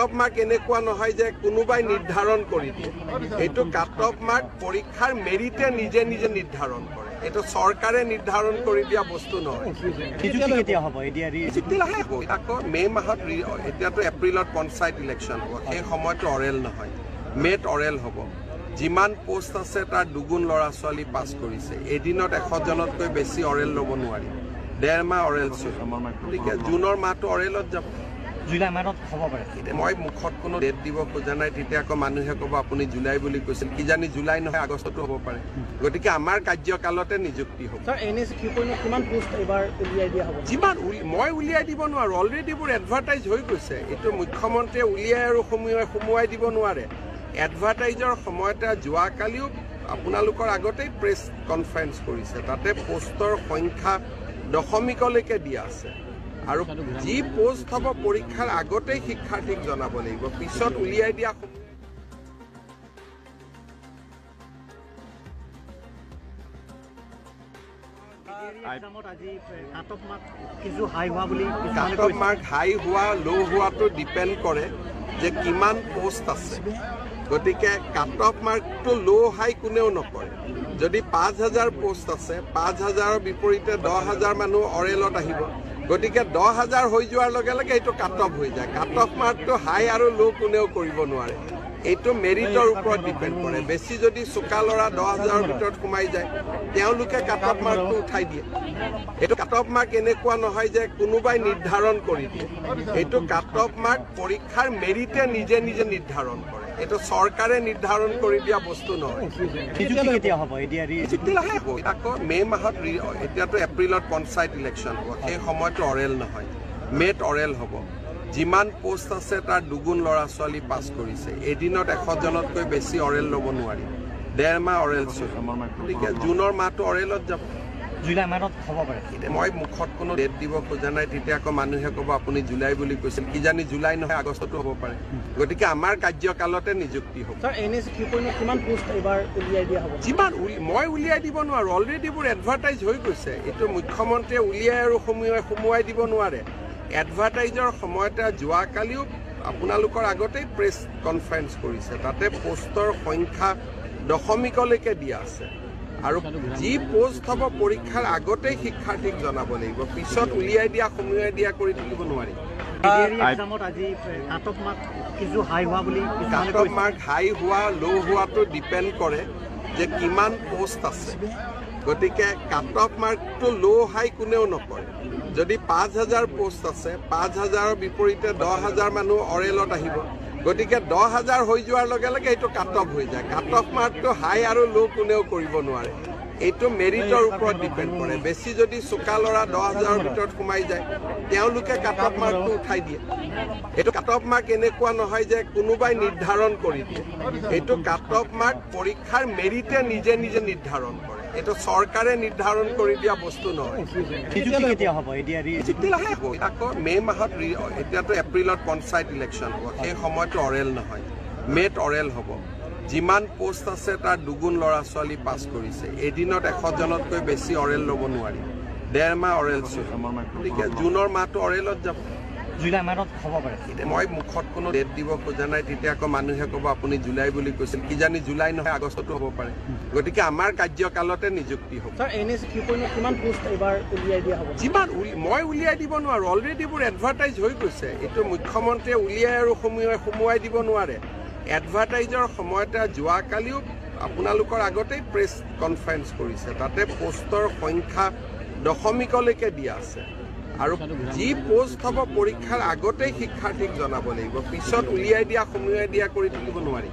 off mark এনেকুৱা নহয় যে কোনোবাই নিৰ্ধাৰণ কৰি দিয়ে এইটো কাট অফ মাৰ্ক পৰীক্ষাৰ মেৰিটে নিজে নিজে নিৰ্ধাৰণ কৰে এইটো চৰকাৰে নিৰ্ধাৰণ কৰি দিয়া বস্তু নহয় কেতিয়া হ'ব ADRE আকৌ মে মাহত এতিয়াতো এপ্ৰিলত পঞ্চায়ত ইলেকশ্যন হ'ব সেই সময়তো অৰেল নহয় মেত অৰেল হ'ব যিমান পোষ্ট আছে তাৰ দুগুণ ল'ৰা ছোৱালী পাছ কৰিছে এদিনত 100 জনতকৈ বেছি অৰেল ল'ব নোৱাৰি 1.5 মাহ অৰেল গতিকে জুনৰ মাহটো অৰেলত যাব জুলাই মাহত হ'ব পাৰে মই মুখত কোনো ডেট দিব খোজা নাই তেতিয়া আকৌ মানুহে ক'ব আপুনি জুলাই বুলি কৈছিল কিজানি জুলাই নহয় আগষ্টতো হ'ব পাৰে গতিকে আমাৰ কাৰ্যকালতে নিযুক্তি হ'ব যিমান মই উলিয়াই দিব নোৱাৰোঁ অলৰেডি এইবোৰ এডভাৰটাইজ হৈ গৈছে এইটো মুখ্যমন্ত্ৰীয়ে উলিয়াই আৰু সোমোৱাই দিব নোৱাৰে এডভাৰটাইজৰ সময়তে যোৱাকালিও আপোনালোকৰ আগতেই প্ৰেছ কনফাৰেঞ্চ কৰিছে তাতে পোষ্টৰ সংখ্যা দশমিকলৈকে দিয়া আছে আৰু যি পোষ্ট হ'ব পৰীক্ষাৰ আগতেই শিক্ষাৰ্থীক জনাব লাগিব পিছত উলিয়াই দিয়া কাট অফ মাৰ্ক হাই হোৱা ল' হোৱাটো ডিপেণ্ড কৰে যে কিমান পোষ্ট আছে গতিকে কাট অফ মাৰ্কটো ল' হাই কোনেও নকৰে যদি 5,000 পোষ্ট আছে 5,000ৰ বিপৰীতে 10,000 মানুহ অৰেলত আহিব গতিকে 10,000 হৈ যোৱাৰ লগে লগে এইটো কাট অফ হৈ যায় কাট অফ মাৰ্কটো হাই আৰু ল' কোনেও কৰিব নোৱাৰে এইটো মেৰিটৰ ওপৰত ডিপেণ্ড কৰে বেছি যদি চোকা ল'ৰা 10,000ৰ ভিতৰত সোমাই যায় তেওঁলোকে কাট অফ মাৰ্কটো উঠাই দিয়ে এইটো কাট অফ মাৰ্ক এনেকুৱা নহয় যে কোনোবাই নিৰ্ধাৰণ কৰি দিয়ে এইটো কাট অফ মাৰ্ক পৰীক্ষাৰ মেৰিটে নিজে নিজে নিৰ্ধাৰণ কৰে এইটো চৰকাৰে নিৰ্ধাৰণ কৰি দিয়া বস্তু নহয় কেতিয়া হ'ব ADRE আকৌ মে মাহত এতিয়াতো এপ্ৰিলত পঞ্চায়ত ইলেকশ্যন হ'ব সেই সময়তো অৰেল নহয় মেত অৰেল হ'ব যিমান পোষ্ট আছে তাৰ দুগুণ ল'ৰা ছোৱালী পাছ কৰিছে এদিনত 100 জনতকৈ বেছি অৰেল ল'ব নোৱাৰি 1.5 মাহ অৰেল গতিকে জুনৰ মাহটো অৰেলত যাব জুলাই মাহত হ'ব পাৰে মই মুখত কোনো ডেট দিব খোজা নাই তেতিয়া আকৌ মানুহে ক'ব আপুনি জুলাই বুলি কৈছিল কিজানি জুলাই নহয় আগষ্টতো হ'ব পাৰে গতিকে আমাৰ কাৰ্যকালতে নিযুক্তি হ'ব যিমান মই উলিয়াই দিব নোৱাৰোঁ অলৰেডি এইবোৰ এডভাৰটাইজ হৈ গৈছে এইটো মুখ্যমন্ত্ৰীয়ে উলিয়াই আৰু সোমোৱাই দিব নোৱাৰে এডভাৰটাইজৰ সময়তে যোৱাকালিও আপোনালোকৰ আগতেই প্ৰেছ কনফাৰেঞ্চ কৰিছে তাতে পোষ্টৰ সংখ্যা দশমিকলৈকে দিয়া আছে আৰু যি পোষ্ট হ'ব পৰীক্ষাৰ আগতেই শিক্ষাৰ্থীক জনাব লাগিব পিছত উলিয়াই সোমোৱাই দিয়া কৰি তুলিব নোৱাৰি কাট অফ মাৰ্ক হাই হোৱা ল' হোৱাটো ডিপেণ্ড কৰে যে কিমান পোষ্ট আছে গতিকে কাট অফ মাৰ্কটো ল' হাই কোনেও নকৰে যদি 5,000 পোষ্ট আছে 5,000ৰ বিপৰীতে 10,000 মানুহ অৰেলত আহিব গতিকে 10,000 হৈ যোৱাৰ লগে লগে এইটো কাট অফ হৈ যায় কাট অফ মাৰ্কটো হাই আৰু ল' কোনেও কৰিব নোৱাৰে এইটো মেৰিটৰ ওপৰত ডিপেণ্ড কৰে বেছি যদি চোকা ল'ৰা 10,000ৰ ভিতৰত সোমাই যায় তেওঁলোকে কাট অফ মাৰ্কটো উঠাই দিয়ে এইটো কাট অফ মাৰ্ক এনেকুৱা নহয় যে কোনোবাই নিৰ্ধাৰণ কৰি দিয়ে এইটো কাট অফ মাৰ্ক পৰীক্ষাৰ মেৰিটে নিজে নিজে নিৰ্ধাৰণ কৰে এইটো চৰকাৰে নিৰ্ধাৰণ কৰি দিয়া বস্তু নহয় কেতিয়া হ'ব ADRE আকৌ মে মাহত এতিয়াতো এপ্ৰিলত পঞ্চায়ত ইলেকশ্যন হ'ব সেই সময়তো অৰেল নহয় মেত অৰেল হ'ব যিমান পোষ্ট আছে তাৰ দুগুণ ল'ৰা ছোৱালী পাছ কৰিছে এদিনত 100 জনতকৈ বেছি অৰেল ল'ব নোৱাৰি 1.5 মাহ অৰেল গতিকে জুনৰ মাহটো অৰেলত যাব জুলাই মাহত হ'ব পাৰে মই মুখত কোনো ডেট দিব খোজা নাই তেতিয়া আকৌ মানুহে ক'ব আপুনি জুলাই বুলি কৈছিল কিজানি জুলাই নহয় আগষ্টতো হ'ব পাৰে গতিকে আমাৰ কাৰ্যকালতে নিযুক্তি হ'ব যিমান মই উলিয়াই দিব নোৱাৰোঁ অলৰেডি এইবোৰ এডভাৰটাইজ হৈ গৈছে এইটো মুখ্যমন্ত্ৰীয়ে উলিয়াই আৰু সোমোৱাই দিব নোৱাৰে এডভাৰটাইজৰ সময়তে যোৱাকালিও আপোনালোকৰ আগতেই প্ৰেছ কনফাৰেঞ্চ কৰিছে তাতে পোষ্টৰ সংখ্যা দশমিকলৈকে দিয়া আছে আৰু যি পোষ্ট হ'ব পৰীক্ষাৰ আগতেই শিক্ষাৰ্থীক জনাব লাগিব পিছত উলিয়াই সোমোৱাই দিয়া কৰি তুলিব নোৱাৰি